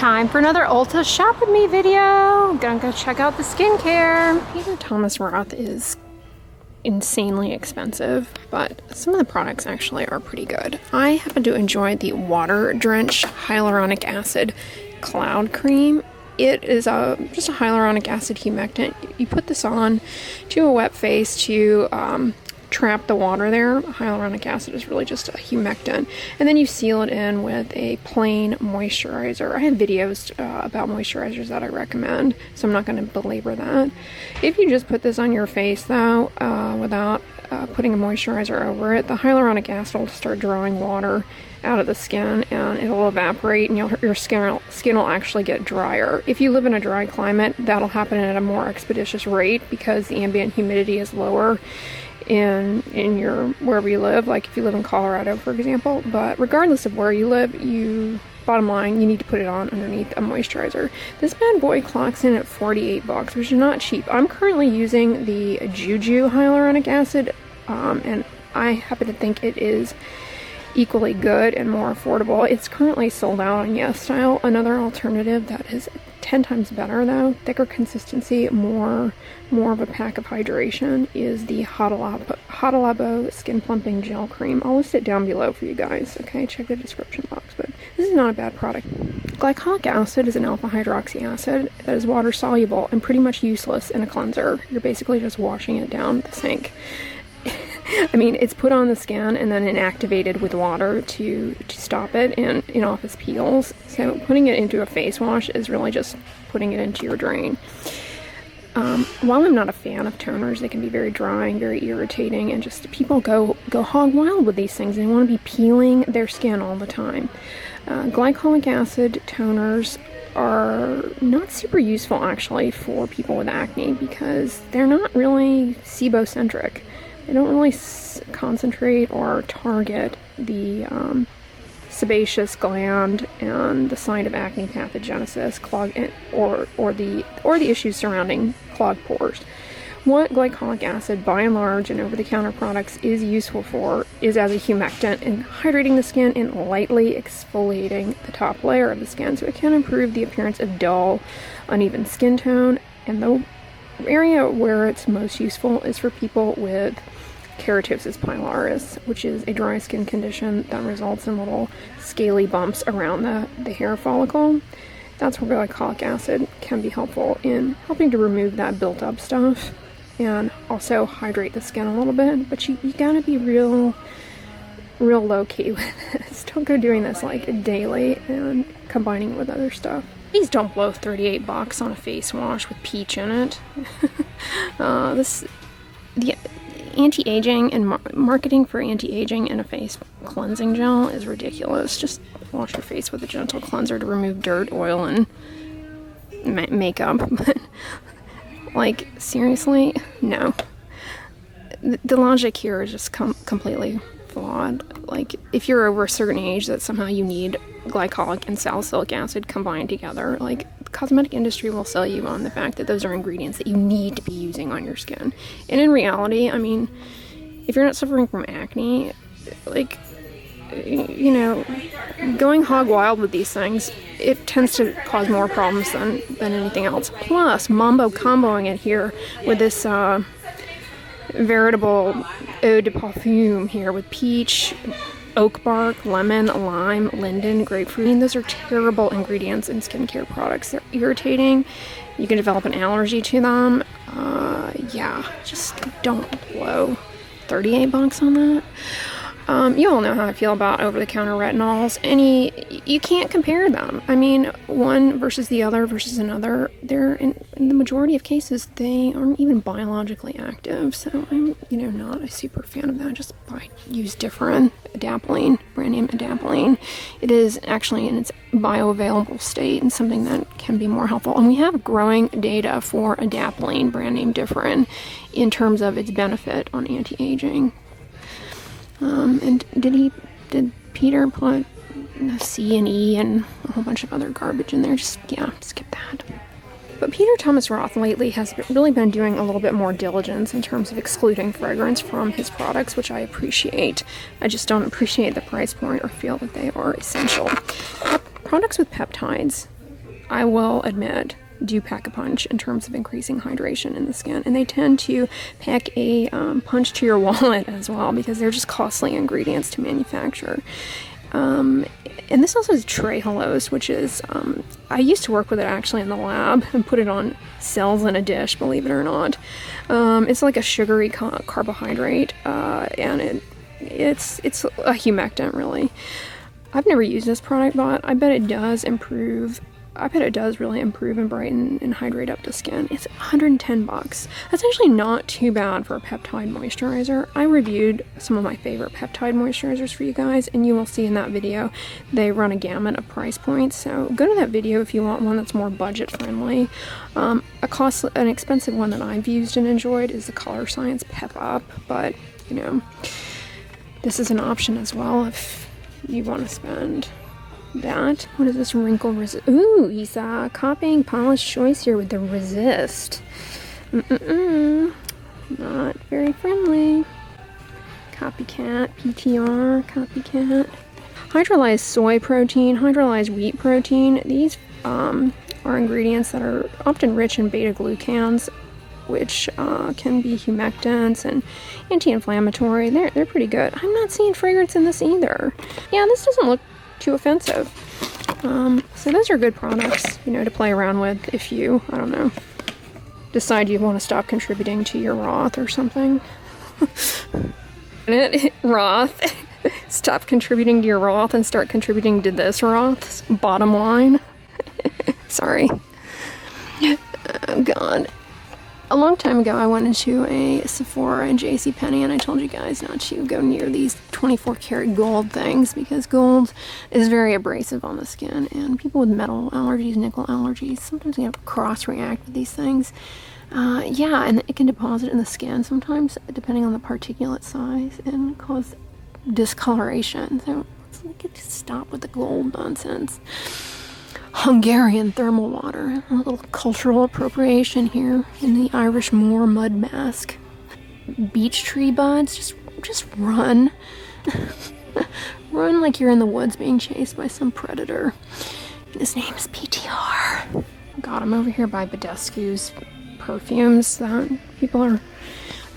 Time for another Ulta Shop With Me video. I'm gonna go check out the skincare. Peter Thomas Roth is insanely expensive, but some of the products actually are pretty good. I happen to enjoy the Water Drench Hyaluronic Acid Cloud Cream. It is just a hyaluronic acid humectant. You put this on to a wet face to trap the water there. Hyaluronic acid is really just a humectant. And then you seal it in with a plain moisturizer. I have videos about moisturizers that I recommend, so I'm not going to belabor that. If you just put this on your face though, without putting a moisturizer over it, the hyaluronic acid will start drawing water out of the skin and it'll evaporate and your skin will actually get drier. If you live in a dry climate, that'll happen at a more expeditious rate because the ambient humidity is lower in your wherever you live, like if you live in Colorado for example. But regardless of where you live, bottom line, you need to put it on underneath a moisturizer. This bad boy clocks in at 48 bucks, which is not cheap. I'm currently using the Juju hyaluronic acid, and I happen to think it is equally good and more affordable. It's currently sold out on Yes Style. Another alternative that is 10 times better though, thicker consistency, more of a pack of hydration, is the Hydra Skin Plumping Gel Cream. I'll list it down below for you guys, okay? Check the description box, but this is not a bad product. Glycolic acid is an alpha hydroxy acid that is water soluble and pretty much useless in a cleanser. You're basically just washing it down the sink. I mean, it's put on the skin and then inactivated with water to stop it and in office peels. So putting it into a face wash is really just putting it into your drain. While I'm not a fan of toners, they can be very drying, very irritating, and just people go hog wild with these things. They want to be peeling their skin all the time. Glycolic acid toners are not super useful actually for people with acne because they're not really sebo-centric. They don't really concentrate or target the sebaceous gland and the site of acne pathogenesis, or the issues surrounding clogged pores. What glycolic acid, by and large, and over-the-counter products is useful for is as a humectant in hydrating the skin and lightly exfoliating the top layer of the skin, so it can improve the appearance of dull, uneven skin tone. And the area where it's most useful is for people with keratosis pilaris, which is a dry skin condition that results in little scaly bumps around the hair follicle. That's where glycolic acid can be helpful in helping to remove that built up stuff and also hydrate the skin a little bit. But you gotta be real low key with this. Don't go doing this like daily and combining it with other stuff. Please don't blow 38 bucks on a face wash with peach in it. The anti-aging and marketing for anti-aging in a face cleansing gel is ridiculous. Just wash your face with a gentle cleanser to remove dirt, oil, and makeup. But like, seriously, no. The logic here is just completely flawed. Like, if you're over a certain age, that somehow you need glycolic and salicylic acid combined together. Like, the cosmetic industry will sell you on the fact that those are ingredients that you need to be using on your skin. And in reality, I mean, if you're not suffering from acne, like, you know, going hog wild with these things, it tends to cause more problems than anything else. Plus, mambo comboing it here with this veritable eau de parfum here with peach, oak bark, lemon, lime, linden, grapefruit. I mean, those are terrible ingredients in skincare products. They're irritating. You can develop an allergy to them. Yeah, just don't blow 38 bucks on that. You all know how I feel about over-the-counter retinols. You can't compare them. I mean, one versus the other versus another. They're in the majority of cases, they aren't even biologically active. So I'm, not a super fan of that. Just use different adapalene, brand name adapalene. It is actually in its bioavailable state and something that can be more helpful. And we have growing data for adapalene, brand name different, in terms of its benefit on anti-aging. And did Peter put C and E and a whole bunch of other garbage in there? Yeah, skip that. But Peter Thomas Roth lately has really been doing a little bit more diligence in terms of excluding fragrance from his products, which I appreciate. I just don't appreciate the price point or feel that they are essential. Products with peptides I will admit, do pack a punch in terms of increasing hydration in the skin, and they tend to pack a punch to your wallet as well, because they're just costly ingredients to manufacture. And this also is trehalose, which is, I used to work with it actually in the lab and put it on cells in a dish, believe it or not. It's like a sugary carbohydrate, and it's a humectant, really. I've never used this product, but I bet it does improve. I bet it does really improve and brighten and hydrate up the skin. It's 110 bucks. That's actually not too bad for a peptide moisturizer. I reviewed some of my favorite peptide moisturizers for you guys, and you will see in that video they run a gamut of price points. So go to that video if you want one that's more budget friendly. An expensive one that I've used and enjoyed is the Color Science Pep Up, but you know, this is an option as well if you want to spend that. What is this? Wrinkle resist? Ooh, he's copying Paula's choice here with the resist. Not very friendly. Copycat, PTR, copycat. Hydrolyzed soy protein, hydrolyzed wheat protein. These are ingredients that are often rich in beta-glucans, which can be humectants and anti-inflammatory. They're pretty good. I'm not seeing fragrance in this either. Yeah, this doesn't look too offensive. So those are good products, you know, to play around with if you, I don't know, decide you want to stop contributing to your ROTH or something. ROTH. Stop contributing to your ROTH and start contributing to this ROTH's bottom line. Sorry. Oh God. A long time ago, I went into a Sephora and JCPenney, and I told you guys not to go near these 24 karat gold things because gold is very abrasive on the skin, and people with metal allergies, nickel allergies, sometimes they have to cross-react with these things. Yeah, and it can deposit in the skin sometimes, depending on the particulate size, and cause discoloration. So let's get to stop with the gold nonsense. Hungarian thermal water. A little cultural appropriation here in the Irish Moor mud mask. Beech tree buds. Just run. Run like you're in the woods being chased by some predator. And his name is PTR. God, I'm over here by Badescu's perfumes that people are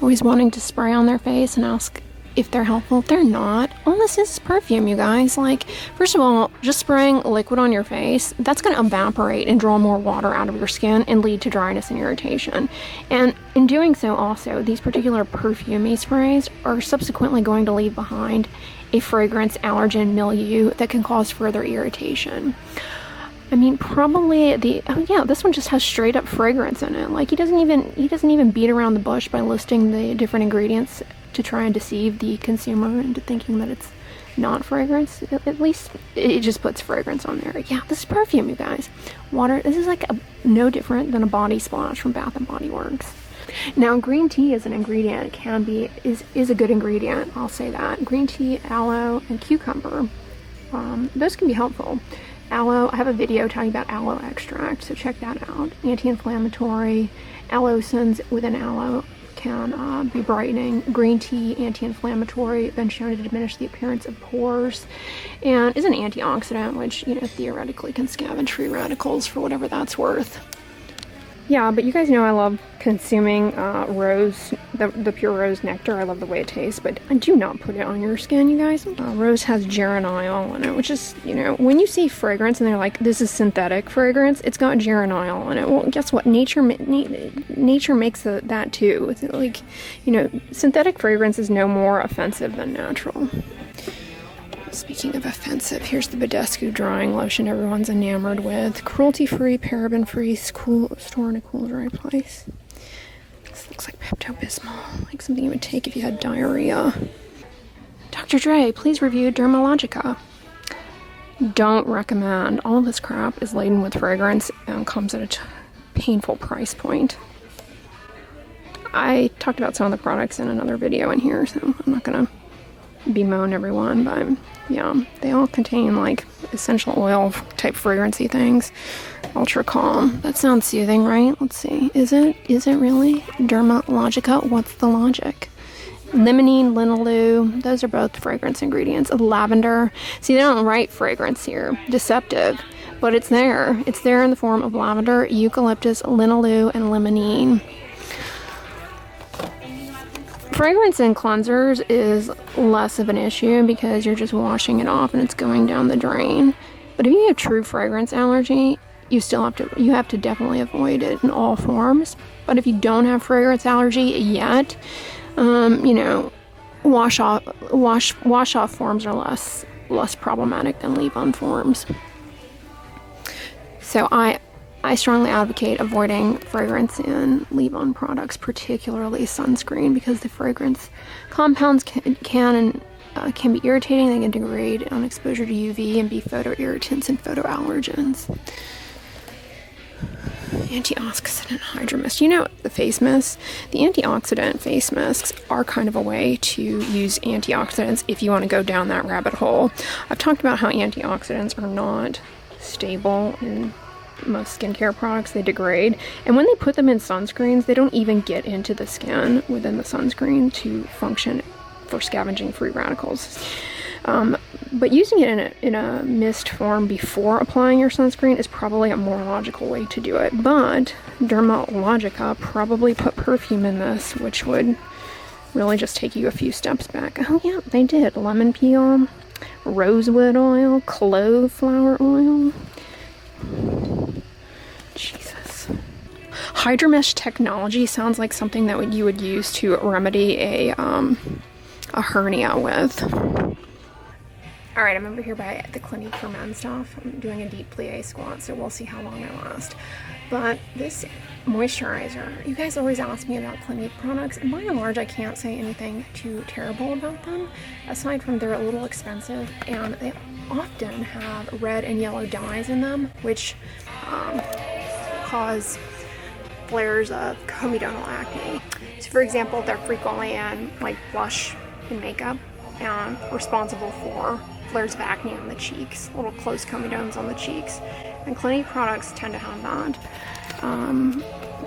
always wanting to spray on their face and ask if they're helpful. They're not. All this is perfume, you guys. Like, first of all, just spraying liquid on your face, that's going to evaporate and draw more water out of your skin and lead to dryness and irritation. And in doing so also, these particular perfumey sprays are subsequently going to leave behind a fragrance allergen milieu that can cause further irritation. I mean, probably oh yeah, this one just has straight up fragrance in it. Like, he doesn't even beat around the bush by listing the different ingredients to try and deceive the consumer into thinking that it's not fragrance. At least it just puts fragrance on there. Yeah, this is perfume, you guys. Water. This is like no different than a body splash from Bath and Body Works. Now, green tea as an ingredient is a good ingredient. I'll say that. Green tea, aloe, and cucumber. Those can be helpful. Aloe, I have a video talking about aloe extract, so check that out. Anti-inflammatory, aloesins within aloe can be brightening. Green tea, anti-inflammatory, been shown to diminish the appearance of pores, and is an antioxidant, which, you know, theoretically can scavenge free radicals for whatever that's worth. Yeah, but you guys know I love consuming rose, the pure rose nectar. I love the way it tastes, but I do not put it on your skin, you guys. Rose has geraniol in it, which is, you know, when you see fragrance and they're like, this is synthetic fragrance, it's got geraniol in it. Well, guess what? Nature makes that too. It's like, you know, synthetic fragrance is no more offensive than natural. Speaking of offensive, here's the Badescu drying lotion everyone's enamored with. Cruelty-free, paraben-free, store in a cool, dry place. This looks like Pepto-Bismol, like something you would take if you had diarrhea. Dr. Dray, please review Dermalogica. Don't recommend. All of this crap is laden with fragrance and comes at a painful price point. I talked about some of the products in another video in here, so I'm not gonna bemoan everyone, but yeah, they all contain like essential oil type fragrancy things. Ultra Calm. That sounds soothing, right? Let's see. Is it really? Dermalogica? What's the logic? Limonene, linalool, those are both fragrance ingredients. Lavender. See, they don't write fragrance here. Deceptive. but it's there. It's there in the form of lavender, eucalyptus, linalool, and limonene. Fragrance in cleansers is less of an issue because you're just washing it off and it's going down the drain. But if you have true fragrance allergy, you have to definitely avoid it in all forms. But if you don't have fragrance allergy yet, you know, wash off forms are less problematic than leave-on forms. So I strongly advocate avoiding fragrance in leave-on products, particularly sunscreen, because the fragrance compounds can be irritating. They can degrade on exposure to UV and be photoirritants and photoallergens. Antioxidant Hydra mist. You know, the face mist, the antioxidant face masks are kind of a way to use antioxidants if you want to go down that rabbit hole. I've talked about how antioxidants are not stable in most skincare products. They degrade, and when they put them in sunscreens, they don't even get into the skin within the sunscreen to function for scavenging free radicals. But using it in a mist form before applying your sunscreen is probably a more logical way to do it. But Dermalogica probably put perfume in this, which would really just take you a few steps back. Oh yeah, they did. Lemon peel, rosewood oil, clove flower oil. Jesus. Hydra mesh technology sounds like something that you would use to remedy a hernia with. Alright, I'm over here by the Clinique for men stuff. I'm doing a deep plie squat, so we'll see how long I last. But this moisturizer, you guys always ask me about Clinique products, and by and large I can't say anything too terrible about them, aside from they're a little expensive, and they often have red and yellow dyes in them, which cause flares of comedonal acne. So for example, they're frequently in like blush and makeup, and responsible for flares of acne on the cheeks, little close comedones on the cheeks, and Clinique products tend to have that.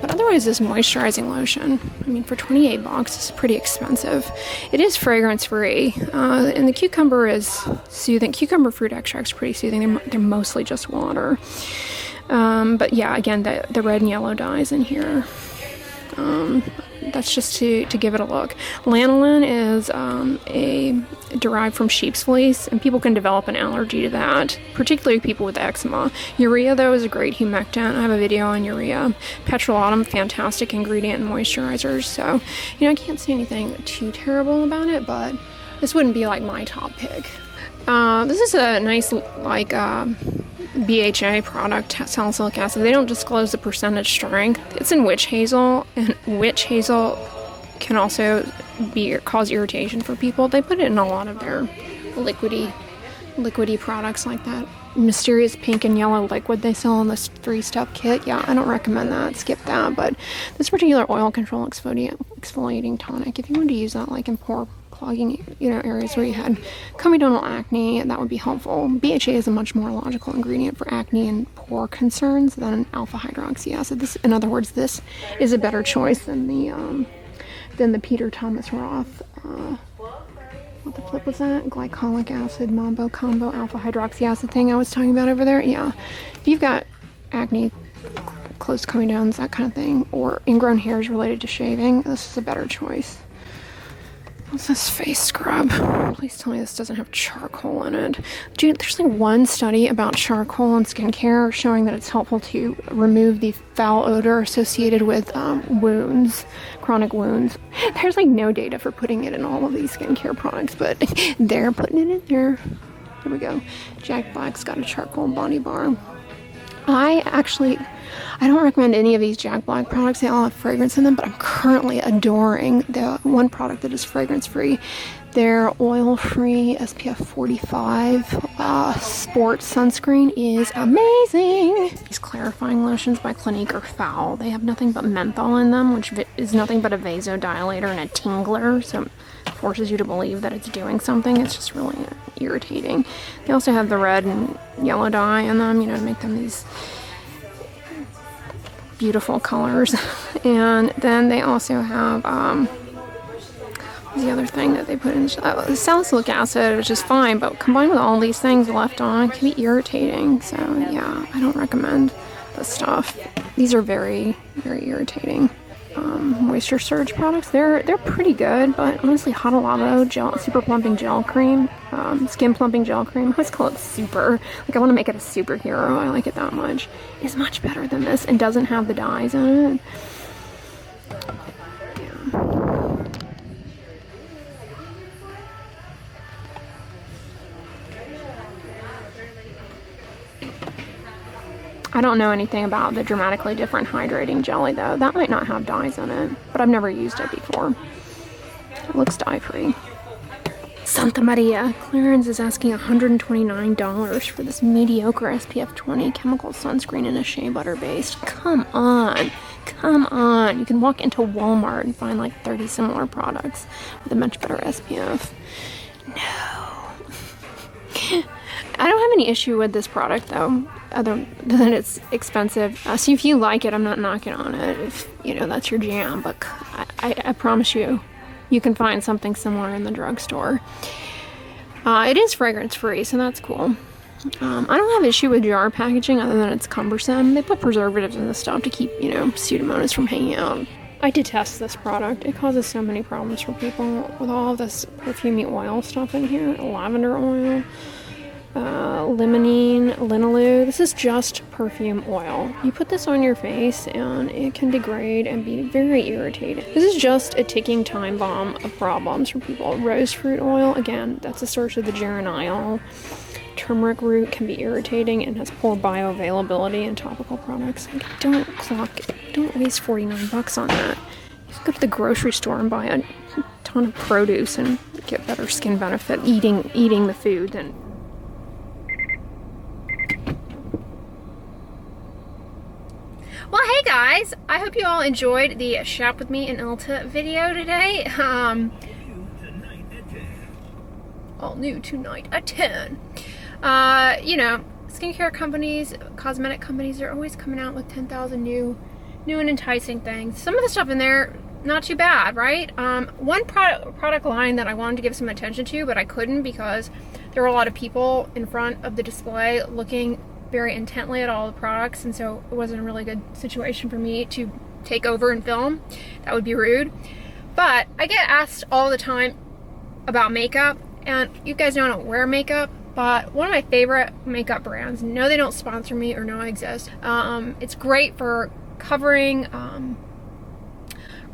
But otherwise, this moisturizing lotion, I mean, for 28 bucks, it's pretty expensive. It is fragrance free, and the cucumber is soothing. Cucumber fruit extract's pretty soothing. They're mostly just water. But yeah, again, the red and yellow dyes in here. That's just to give it a look. Lanolin is derived from sheep's fleece, and people can develop an allergy to that, particularly people with eczema. Urea, though, is a great humectant. I have a video on urea. Petrolatum, fantastic ingredient in moisturizers. So, you know, I can't say anything too terrible about it, but this wouldn't be like my top pick. This is a nice, like, BHA product, salicylic acid. They don't disclose the percentage strength. It's in witch hazel, and witch hazel can also cause irritation for people. They put it in a lot of their liquidy products, like that mysterious pink and yellow liquid they sell in this 3-step kit. Yeah, I don't recommend that. Skip that. But this particular oil control exfoliating tonic, if you wanted to use that like in pore clogging, you know, areas where you had comedonal acne, that would be helpful. BHA is a much more logical ingredient for acne and pore concerns than alpha hydroxy acid. This, in other words, this is a better choice than the Peter Thomas Roth. What the flip was that? Glycolic acid mambo combo alpha hydroxy acid thing I was talking about over there. Yeah, if you've got acne, close comedones, that kind of thing, or ingrown hairs related to shaving, this is a better choice. What's this face scrub? Please tell me this doesn't have charcoal in it. Dude, there's like one study about charcoal in skincare showing that it's helpful to remove the foul odor associated with wounds, chronic wounds. There's like no data for putting it in all of these skincare products, but they're putting it in there. Here we go. Jack Black's got a charcoal body bar. I don't recommend any of these Jack Black products. They all have fragrance in them, but I'm currently adoring the one product that is fragrance-free. Their oil-free SPF 45 sports sunscreen is amazing. These clarifying lotions by Clinique are foul. They have nothing but menthol in them, which is nothing but a vasodilator and a tingler, so it forces you to believe that it's doing something. It's just really irritating. They also have the red and yellow dye in them, you know, to make them these beautiful colors. And then they also have The other thing that they put in salicylic acid, which is fine, but combined with all these things left on, it can be irritating. So yeah, I don't recommend this stuff. These are very, very irritating. Moisture Surge products, they're pretty good, but honestly, Hot Lavo gel, super plumping gel cream, skin plumping gel cream, I always call it super, like I want to make it a superhero, I like it that much, is much better than this and doesn't have the dyes in it. Yeah. I don't know anything about the Dramatically Different Hydrating Jelly though. That might not have dyes in it, but I've never used it before. It looks dye-free. Santa Maria. Clarins is asking $129 for this mediocre SPF 20 chemical sunscreen in a shea butter based. Come on. Come on. You can walk into Walmart and find like 30 similar products with a much better SPF. No. I don't have any issue with this product though, other than it's expensive. So if you like it, I'm not knocking on it if, you know, that's your jam, but I promise you, you can find something similar in the drugstore. It is fragrance free, so that's cool. I don't have issue with jar packaging other than it's cumbersome. They put preservatives in this stuff to keep, you know, Pseudomonas from hanging out. I detest this product. It causes so many problems for people with all of this perfumey oil stuff in here. Lavender oil. Limonene, linalool. This is just perfume oil. You put this on your face and it can degrade and be very irritating. This is just a ticking time bomb of problems for people. Rose fruit oil, again, that's a source of the geraniol. Turmeric root can be irritating and has poor bioavailability in topical products. Like, don't waste 49 bucks on that. You can go to the grocery store and buy a ton of produce and get better skin benefit eating the food than. Well, hey guys, I hope you all enjoyed the Shop With Me in Ulta video today. All new tonight at 10. You know, skincare companies, cosmetic companies are always coming out with 10,000 new and enticing things. Some of the stuff in there, not too bad, right? One product line that I wanted to give some attention to, but I couldn't because there were a lot of people in front of the display looking very intently at all the products, and so it wasn't a really good situation for me to take over and film. That would be rude. But I get asked all the time about makeup, and you guys know I don't wear makeup, but one of my favorite makeup brands, no they don't sponsor me or know I exist, it's great for covering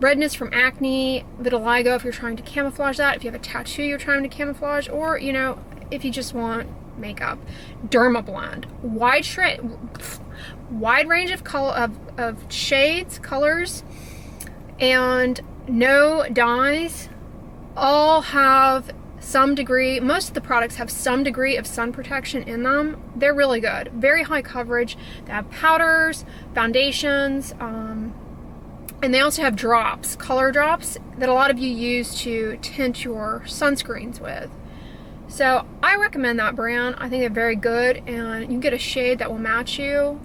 redness from acne, vitiligo if you're trying to camouflage that, if you have a tattoo you're trying to camouflage, or you know, if you just want makeup. Dermablend, wide range of color of shades, colors, and no dyes. All have some degree, most of the products have some degree of sun protection in them. They're really good, very high coverage. They have powders, foundations, and they also have drops, color drops that a lot of you use to tint your sunscreens with. So I recommend that brand. I think they're very good, and you can get a shade that will match you.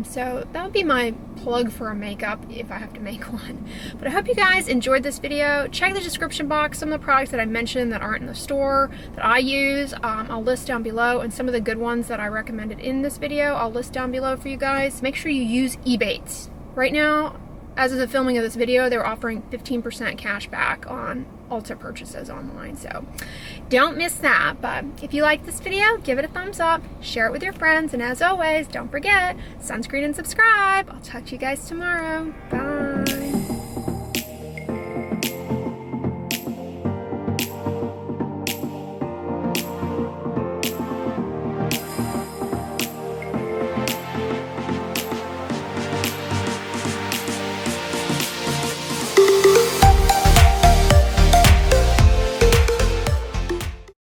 So that would be my plug for a makeup if I have to make one. But I hope you guys enjoyed this video. Check the description box. Some of the products that I mentioned that aren't in the store that I use, I'll list down below, and some of the good ones that I recommended in this video, I'll list down below for you guys. Make sure you use Ebates. Right now, as of the filming of this video, they're offering 15% cash back on Ulta purchases online, so don't miss that. But if you like this video, give it a thumbs up, share it with your friends, and as always, don't forget, sunscreen and subscribe. I'll talk to you guys tomorrow. Bye.